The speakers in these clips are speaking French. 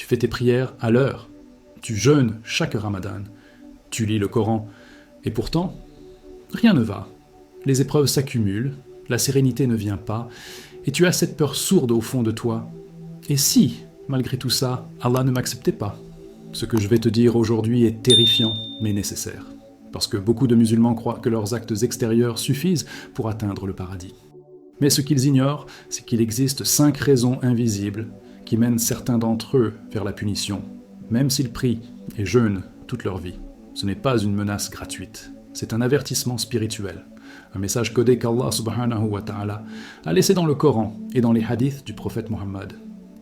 tu fais tes prières à l'heure, tu jeûnes chaque Ramadan, tu lis le Coran, et pourtant, rien ne va. Les épreuves s'accumulent, la sérénité ne vient pas, et tu as cette peur sourde au fond de toi. Et si, malgré tout ça, Allah ne m'acceptait pas? Ce que je vais te dire aujourd'hui est terrifiant, mais nécessaire. Parce que beaucoup de musulmans croient que leurs actes extérieurs suffisent pour atteindre le paradis. Mais ce qu'ils ignorent, c'est qu'il existe 5 raisons invisibles qui mènent certains d'entre eux vers la punition, même s'ils prient et jeûnent toute leur vie. Ce n'est pas une menace gratuite, c'est un avertissement spirituel, un message codé qu'Allah subhanahu wa ta'ala a laissé dans le Coran et dans les hadiths du prophète Mohammed.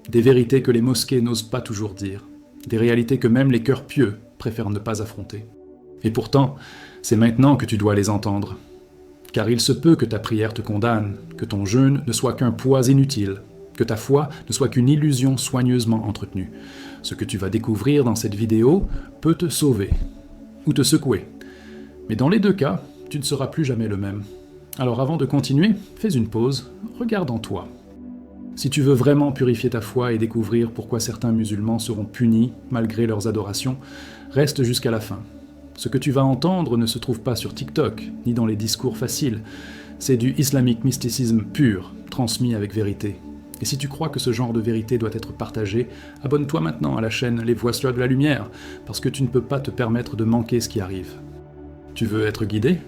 Des vérités que les mosquées n'osent pas toujours dire, des réalités que même les cœurs pieux préfèrent ne pas affronter. Et pourtant, c'est maintenant que tu dois les entendre. Car il se peut que ta prière te condamne, que ton jeûne ne soit qu'un poids inutile, que ta foi ne soit qu'une illusion soigneusement entretenue. Ce que tu vas découvrir dans cette vidéo peut te sauver, ou te secouer. Mais dans les 2 cas, tu ne seras plus jamais le même. Alors avant de continuer, fais une pause, regarde en toi. Si tu veux vraiment purifier ta foi et découvrir pourquoi certains musulmans seront punis malgré leurs adorations, reste jusqu'à la fin. Ce que tu vas entendre ne se trouve pas sur TikTok, ni dans les discours faciles. C'est du islamic mysticisme pur, transmis avec vérité. Et si tu crois que ce genre de vérité doit être partagé, abonne-toi maintenant à la chaîne Les Voici de la Lumière, parce que tu ne peux pas te permettre de manquer ce qui arrive. Tu veux être guidé?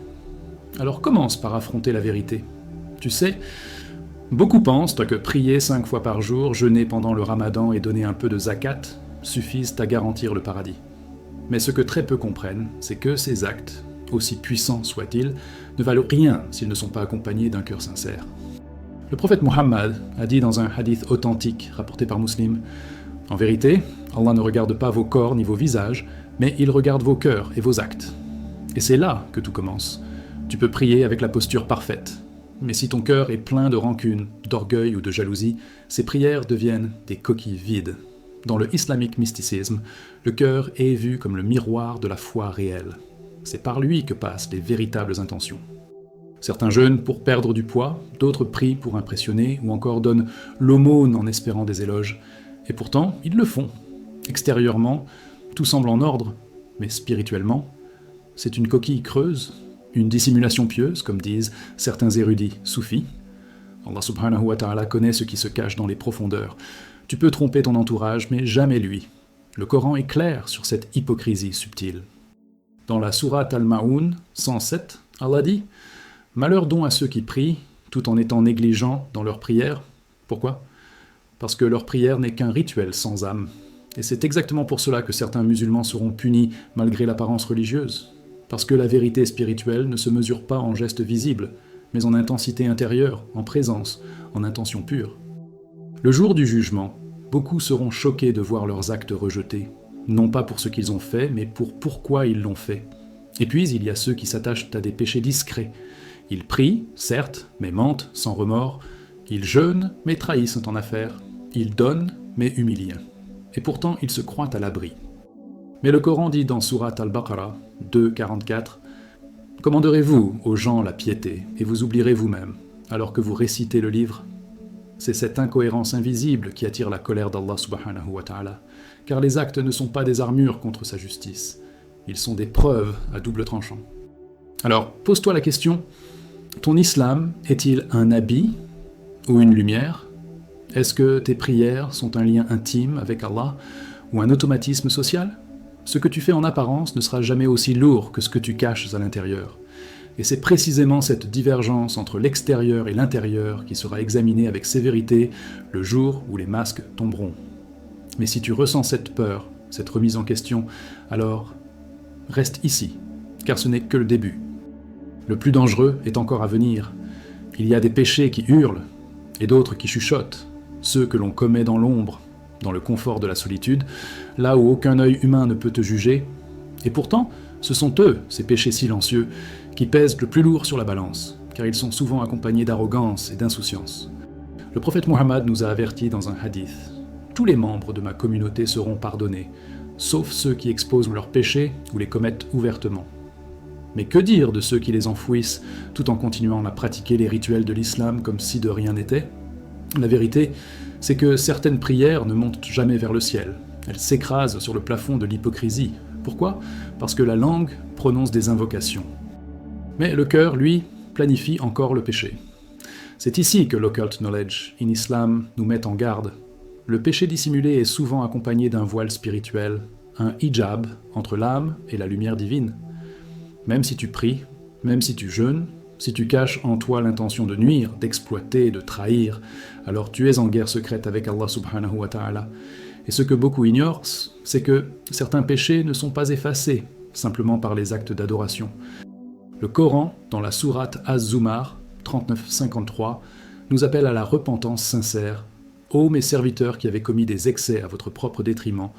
Alors commence par affronter la vérité. Tu sais, beaucoup pensent que prier 5 fois par jour, jeûner pendant le Ramadan et donner un peu de zakat suffisent à garantir le paradis. Mais ce que très peu comprennent, c'est que ces actes, aussi puissants soient-ils, ne valent rien s'ils ne sont pas accompagnés d'un cœur sincère. Le prophète Mohammed a dit dans un hadith authentique rapporté par Muslim, « En vérité, Allah ne regarde pas vos corps ni vos visages, mais il regarde vos cœurs et vos actes. » Et c'est là que tout commence. Tu peux prier avec la posture parfaite, mais si ton cœur est plein de rancune, d'orgueil ou de jalousie, ces prières deviennent des coquilles vides. Dans le islamic mysticisme, le cœur est vu comme le miroir de la foi réelle. C'est par lui que passent les véritables intentions. Certains jeûnent pour perdre du poids, d'autres prient pour impressionner ou encore donnent l'aumône en espérant des éloges. Et pourtant, ils le font. Extérieurement, tout semble en ordre, mais spirituellement, c'est une coquille creuse, une dissimulation pieuse, comme disent certains érudits soufis. Allah subhanahu wa ta'ala connaît ce qui se cache dans les profondeurs. Tu peux tromper ton entourage, mais jamais lui. Le Coran est clair sur cette hypocrisie subtile. Dans la sourate Al-Ma'oun 107, Allah dit « Malheur donc à ceux qui prient, tout en étant négligents dans leur prière. » Pourquoi ? Parce que leur prière n'est qu'un rituel sans âme. Et c'est exactement pour cela que certains musulmans seront punis malgré l'apparence religieuse. Parce que la vérité spirituelle ne se mesure pas en gestes visibles, mais en intensité intérieure, en présence, en intention pure. Le jour du jugement, beaucoup seront choqués de voir leurs actes rejetés, non pas pour ce qu'ils ont fait, mais pour pourquoi ils l'ont fait. Et puis il y a ceux qui s'attachent à des péchés discrets. Ils prient, certes, mais mentent sans remords. Ils jeûnent, mais trahissent en affaires. Ils donnent, mais humilient. Et pourtant ils se croient à l'abri. Mais le Coran dit dans Sourate Al-Baqarah 2,44 « Commanderez-vous aux gens la piété, et vous oublierez vous-même, alors que vous récitez le livre ?» C'est cette incohérence invisible qui attire la colère d'Allah subhanahu wa ta'ala, car les actes ne sont pas des armures contre sa justice, ils sont des preuves à double tranchant. Alors, pose-toi la question, ton islam est-il un habit ou une lumière? Est-ce que tes prières sont un lien intime avec Allah ou un automatisme social? Ce que tu fais en apparence ne sera jamais aussi lourd que ce que tu caches à l'intérieur. Et c'est précisément cette divergence entre l'extérieur et l'intérieur qui sera examinée avec sévérité le jour où les masques tomberont. Mais si tu ressens cette peur, cette remise en question, alors reste ici, car ce n'est que le début. Le plus dangereux est encore à venir. Il y a des péchés qui hurlent, et d'autres qui chuchotent, ceux que l'on commet dans l'ombre, dans le confort de la solitude, là où aucun œil humain ne peut te juger. Et pourtant, ce sont eux, ces péchés silencieux, qui pèsent le plus lourd sur la balance, car ils sont souvent accompagnés d'arrogance et d'insouciance. Le prophète Mohammed nous a avertis dans un hadith « Tous les membres de ma communauté seront pardonnés, sauf ceux qui exposent leurs péchés ou les commettent ouvertement. » Mais que dire de ceux qui les enfouissent, tout en continuant à pratiquer les rituels de l'islam comme si de rien n'était? La vérité, c'est que certaines prières ne montent jamais vers le ciel, Elle s'écrase sur le plafond de l'hypocrisie. Pourquoi ? Parce que la langue prononce des invocations. Mais le cœur, lui, planifie encore le péché. C'est ici que l'occult knowledge in Islam nous met en garde. Le péché dissimulé est souvent accompagné d'un voile spirituel, un hijab entre l'âme et la lumière divine. Même si tu pries, même si tu jeûnes, si tu caches en toi l'intention de nuire, d'exploiter, de trahir, alors tu es en guerre secrète avec Allah subhanahu wa ta'ala. Et ce que beaucoup ignorent, c'est que certains péchés ne sont pas effacés simplement par les actes d'adoration. Le Coran, dans la sourate Az-Zumar 39-53, nous appelle à la repentance sincère. Ô mes serviteurs qui avez commis des excès à votre propre détriment,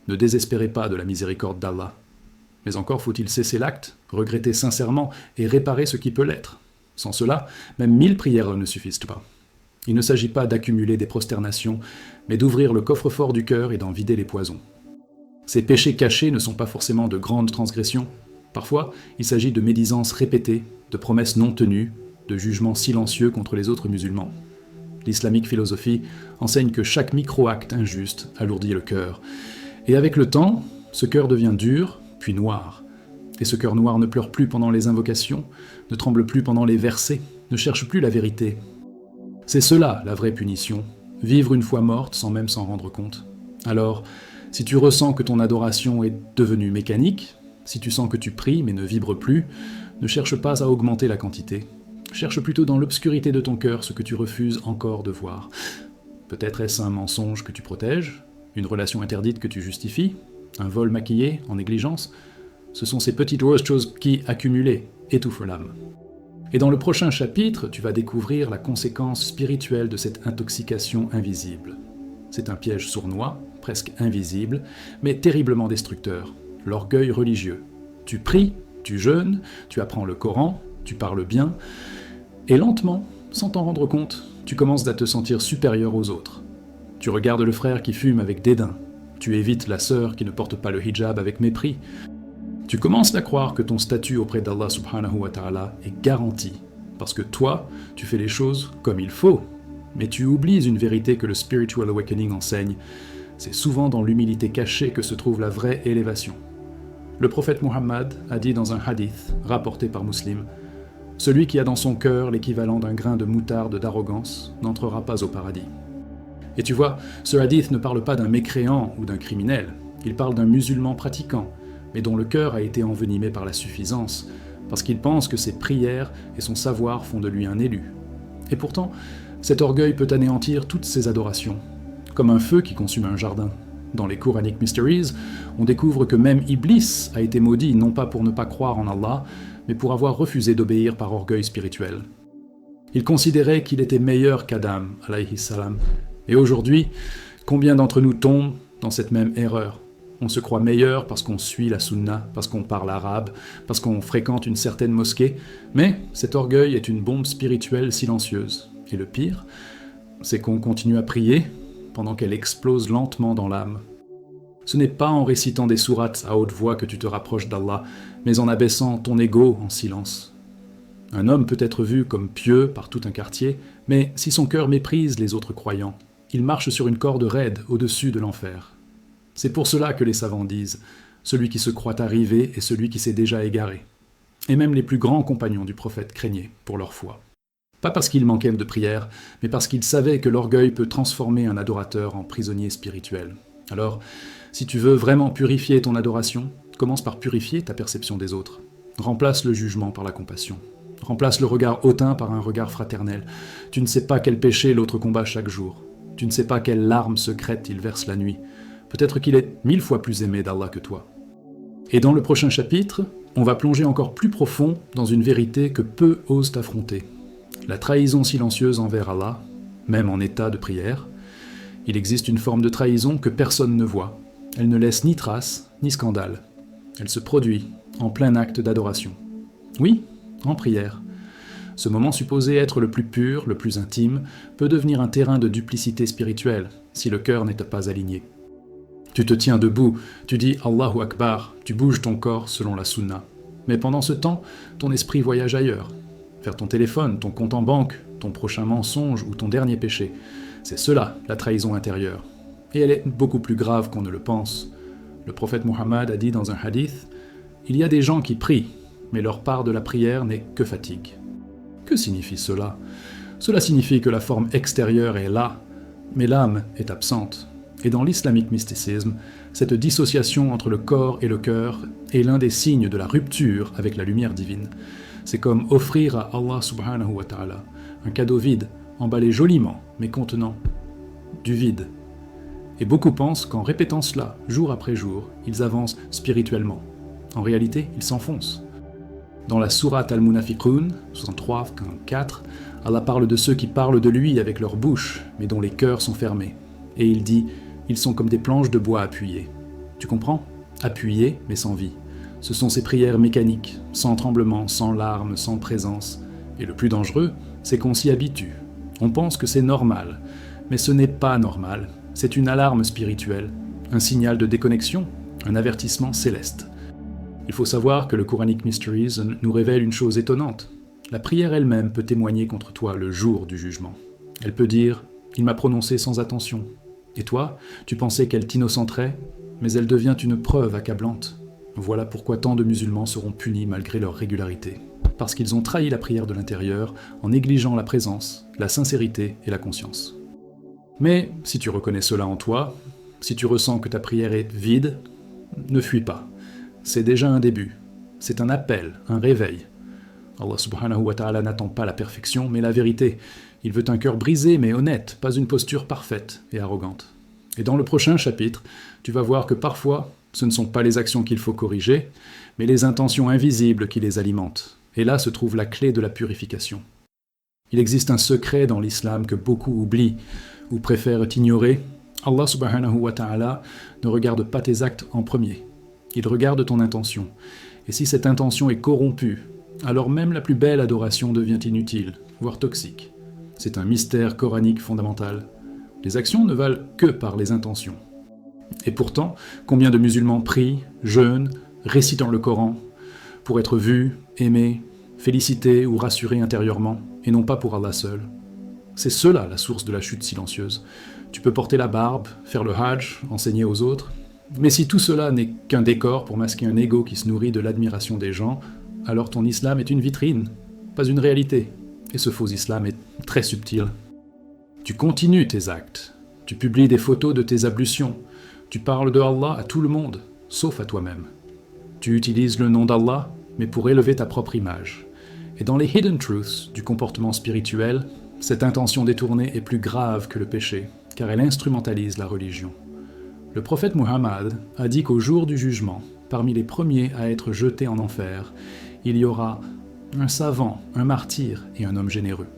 ne désespérez pas de la miséricorde d'Allah. Mais encore faut-il cesser l'acte, regretter sincèrement et réparer ce qui peut l'être. Sans cela, même 1000 prières ne suffisent pas. Il ne s'agit pas d'accumuler des prosternations, mais d'ouvrir le coffre-fort du cœur et d'en vider les poisons. Ces péchés cachés ne sont pas forcément de grandes transgressions. Parfois, il s'agit de médisances répétées, de promesses non tenues, de jugements silencieux contre les autres musulmans. L'islamique philosophie enseigne que chaque micro-acte injuste alourdit le cœur. Et avec le temps, ce cœur devient dur, puis noir. Et ce cœur noir ne pleure plus pendant les invocations, ne tremble plus pendant les versets, ne cherche plus la vérité. C'est cela la vraie punition, vivre une foi morte sans même s'en rendre compte. Alors, si tu ressens que ton adoration est devenue mécanique, si tu sens que tu pries mais ne vibres plus, ne cherche pas à augmenter la quantité. Cherche plutôt dans l'obscurité de ton cœur ce que tu refuses encore de voir. Peut-être est-ce un mensonge que tu protèges, une relation interdite que tu justifies, un vol maquillé en négligence. Ce sont ces petites choses qui, accumulées, étouffent l'âme. Et dans le prochain chapitre, tu vas découvrir la conséquence spirituelle de cette intoxication invisible. C'est un piège sournois, presque invisible, mais terriblement destructeur, l'orgueil religieux. Tu pries, tu jeûnes, tu apprends le Coran, tu parles bien, et lentement, sans t'en rendre compte, tu commences à te sentir supérieur aux autres. Tu regardes le frère qui fume avec dédain, tu évites la sœur qui ne porte pas le hijab avec mépris. Tu commences à croire que ton statut auprès d'Allah subhanahu wa ta'ala est garanti, parce que toi, tu fais les choses comme il faut. Mais tu oublies une vérité que le Spiritual Awakening enseigne. C'est souvent dans l'humilité cachée que se trouve la vraie élévation. Le prophète Muhammad a dit dans un hadith rapporté par Muslim, « Celui qui a dans son cœur l'équivalent d'un grain de moutarde d'arrogance n'entrera pas au paradis. » Et tu vois, ce hadith ne parle pas d'un mécréant ou d'un criminel, il parle d'un musulman pratiquant, mais dont le cœur a été envenimé par la suffisance, parce qu'il pense que ses prières et son savoir font de lui un élu. Et pourtant, cet orgueil peut anéantir toutes ses adorations, comme un feu qui consume un jardin. Dans les Quranic Mysteries, on découvre que même Iblis a été maudit non pas pour ne pas croire en Allah, mais pour avoir refusé d'obéir par orgueil spirituel. Il considérait qu'il était meilleur qu'Adam, alayhi salam. Et aujourd'hui, combien d'entre nous tombent dans cette même erreur ? On se croit meilleur parce qu'on suit la sunna, parce qu'on parle arabe, parce qu'on fréquente une certaine mosquée, mais cet orgueil est une bombe spirituelle silencieuse. Et le pire, c'est qu'on continue à prier pendant qu'elle explose lentement dans l'âme. Ce n'est pas en récitant des sourates à haute voix que tu te rapproches d'Allah, mais en abaissant ton ego en silence. Un homme peut être vu comme pieux par tout un quartier, mais si son cœur méprise les autres croyants, il marche sur une corde raide au-dessus de l'enfer. C'est pour cela que les savants disent « Celui qui se croit arrivé est celui qui s'est déjà égaré ». Et même les plus grands compagnons du prophète craignaient pour leur foi. Pas parce qu'ils manquaient de prière, mais parce qu'ils savaient que l'orgueil peut transformer un adorateur en prisonnier spirituel. Alors, si tu veux vraiment purifier ton adoration, commence par purifier ta perception des autres. Remplace le jugement par la compassion. Remplace le regard hautain par un regard fraternel. Tu ne sais pas quel péché l'autre combat chaque jour. Tu ne sais pas quelle larme secrète il verse la nuit. Peut-être qu'il est 1000 fois plus aimé d'Allah que toi. Et dans le prochain chapitre, on va plonger encore plus profond dans une vérité que peu osent affronter. La trahison silencieuse envers Allah, même en état de prière. Il existe une forme de trahison que personne ne voit. Elle ne laisse ni trace, ni scandale. Elle se produit en plein acte d'adoration. Oui, en prière. Ce moment supposé être le plus pur, le plus intime, peut devenir un terrain de duplicité spirituelle, si le cœur n'est pas aligné. Tu te tiens debout, tu dis Allahu Akbar, tu bouges ton corps selon la sunna. Mais pendant ce temps, ton esprit voyage ailleurs. Vers ton téléphone, ton compte en banque, ton prochain mensonge ou ton dernier péché. C'est cela, la trahison intérieure. Et elle est beaucoup plus grave qu'on ne le pense. Le prophète Muhammad a dit dans un hadith « Il y a des gens qui prient, mais leur part de la prière n'est que fatigue. » Que signifie cela ? Cela signifie que la forme extérieure est là, mais l'âme est absente. Et dans l'islamique mysticisme, cette dissociation entre le corps et le cœur est l'un des signes de la rupture avec la lumière divine. C'est comme offrir à Allah subhanahu wa ta'ala un cadeau vide, emballé joliment, mais contenant du vide. Et beaucoup pensent qu'en répétant cela, jour après jour, ils avancent spirituellement. En réalité, ils s'enfoncent. Dans la sourate Al-Munafiqun, 63-4, Allah parle de ceux qui parlent de lui avec leur bouche, mais dont les cœurs sont fermés. Et il dit « Ils sont comme des planches de bois appuyées ». Tu comprends ? Appuyées, mais sans vie. Ce sont ces prières mécaniques, sans tremblement, sans larmes, sans présence. Et le plus dangereux, c'est qu'on s'y habitue. On pense que c'est normal, mais ce n'est pas normal. C'est une alarme spirituelle, un signal de déconnexion, un avertissement céleste. Il faut savoir que le Quranic Mysteries nous révèle une chose étonnante. La prière elle-même peut témoigner contre toi le jour du jugement. Elle peut dire « Il m'a prononcé sans attention ». Et toi, tu pensais qu'elle t'innocenterait, mais elle devient une preuve accablante. Voilà pourquoi tant de musulmans seront punis malgré leur régularité. Parce qu'ils ont trahi la prière de l'intérieur en négligeant la présence, la sincérité et la conscience. Mais si tu reconnais cela en toi, si tu ressens que ta prière est vide, ne fuis pas. C'est déjà un début. C'est un appel, un réveil. Allah subhanahu wa ta'ala n'attend pas la perfection, mais la vérité. Il veut un cœur brisé mais honnête, pas une posture parfaite et arrogante. Et dans le prochain chapitre, tu vas voir que parfois, ce ne sont pas les actions qu'il faut corriger, mais les intentions invisibles qui les alimentent. Et là se trouve la clé de la purification. Il existe un secret dans l'islam que beaucoup oublient ou préfèrent ignorer. Allah subhanahu wa ta'ala ne regarde pas tes actes en premier. Il regarde ton intention. Et si cette intention est corrompue, alors même la plus belle adoration devient inutile, voire toxique. C'est un mystère coranique fondamental. Les actions ne valent que par les intentions. Et pourtant, combien de musulmans prient, jeûnent, récitant le Coran, pour être vus, aimés, félicités ou rassurés intérieurement, et non pas pour Allah seul. C'est cela la source de la chute silencieuse. Tu peux porter la barbe, faire le hajj, enseigner aux autres, mais si tout cela n'est qu'un décor pour masquer un ego qui se nourrit de l'admiration des gens, alors ton islam est une vitrine, pas une réalité. Et ce faux islam est très subtil. Tu continues tes actes, tu publies des photos de tes ablutions, tu parles de Allah à tout le monde, sauf à toi-même. Tu utilises le nom d'Allah, mais pour élever ta propre image. Et dans les hidden truths du comportement spirituel, cette intention détournée est plus grave que le péché, car elle instrumentalise la religion. Le prophète Muhammad a dit qu'au jour du jugement, parmi les premiers à être jetés en enfer, il y aura un savant, un martyr et un homme généreux.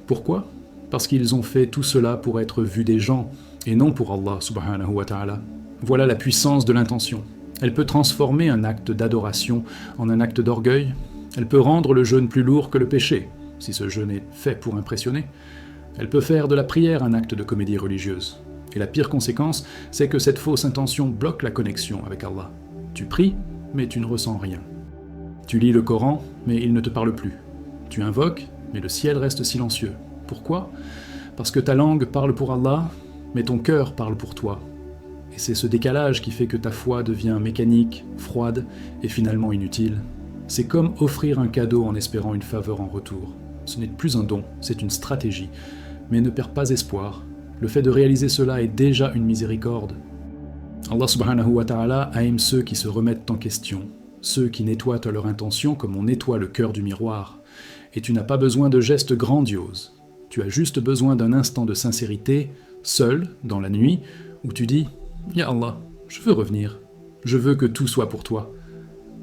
Pourquoi ? Parce qu'ils ont fait tout cela pour être vus des gens, et non pour Allah subhanahu wa ta'ala. Voilà la puissance de l'intention. Elle peut transformer un acte d'adoration en un acte d'orgueil. Elle peut rendre le jeûne plus lourd que le péché, si ce jeûne est fait pour impressionner. Elle peut faire de la prière un acte de comédie religieuse. Et la pire conséquence, c'est que cette fausse intention bloque la connexion avec Allah. Tu pries, mais tu ne ressens rien. Tu lis le Coran, mais il ne te parle plus. Tu invoques, mais le ciel reste silencieux. Pourquoi ? Parce que ta langue parle pour Allah, mais ton cœur parle pour toi. Et c'est ce décalage qui fait que ta foi devient mécanique, froide et finalement inutile. C'est comme offrir un cadeau en espérant une faveur en retour. Ce n'est plus un don, c'est une stratégie. Mais ne perds pas espoir. Le fait de réaliser cela est déjà une miséricorde. Allah subhanahu wa ta'ala aime ceux qui se remettent en question, ceux qui nettoient leur intention comme on nettoie le cœur du miroir. Et tu n'as pas besoin de gestes grandioses. Tu as juste besoin d'un instant de sincérité, seul, dans la nuit, où tu dis « Ya Allah, je veux revenir. Je veux que tout soit pour toi. »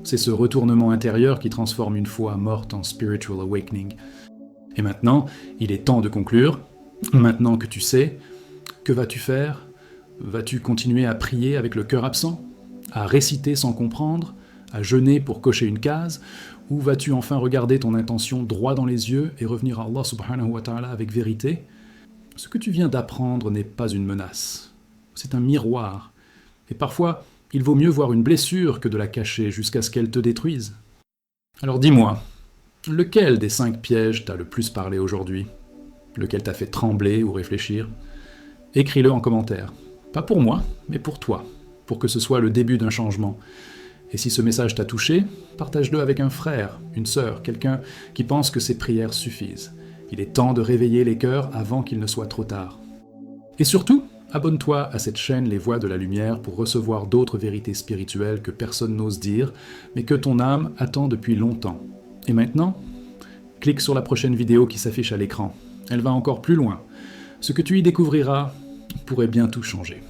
C'est ce retournement intérieur qui transforme une foi morte en spiritual awakening. Et maintenant, il est temps de conclure. Maintenant que tu sais, que vas-tu faire ? Vas-tu continuer à prier avec le cœur absent ? À réciter sans comprendre ? À jeûner pour cocher une case ? Ou vas-tu enfin regarder ton intention droit dans les yeux et revenir à Allah subhanahu wa ta'ala avec vérité ? Ce que tu viens d'apprendre n'est pas une menace. C'est un miroir. Et parfois, il vaut mieux voir une blessure que de la cacher jusqu'à ce qu'elle te détruise. Alors dis-moi, lequel des 5 pièges t'a le plus parlé aujourd'hui ? Lequel t'a fait trembler ou réfléchir ? Écris-le en commentaire. Pas pour moi, mais pour toi, pour que ce soit le début d'un changement. Et si ce message t'a touché, partage-le avec un frère, une sœur, quelqu'un qui pense que ses prières suffisent. Il est temps de réveiller les cœurs avant qu'il ne soit trop tard. Et surtout, abonne-toi à cette chaîne Les Voix de la Lumière pour recevoir d'autres vérités spirituelles que personne n'ose dire, mais que ton âme attend depuis longtemps. Et maintenant, clique sur la prochaine vidéo qui s'affiche à l'écran. Elle va encore plus loin. Ce que tu y découvriras pourrait bien tout changer.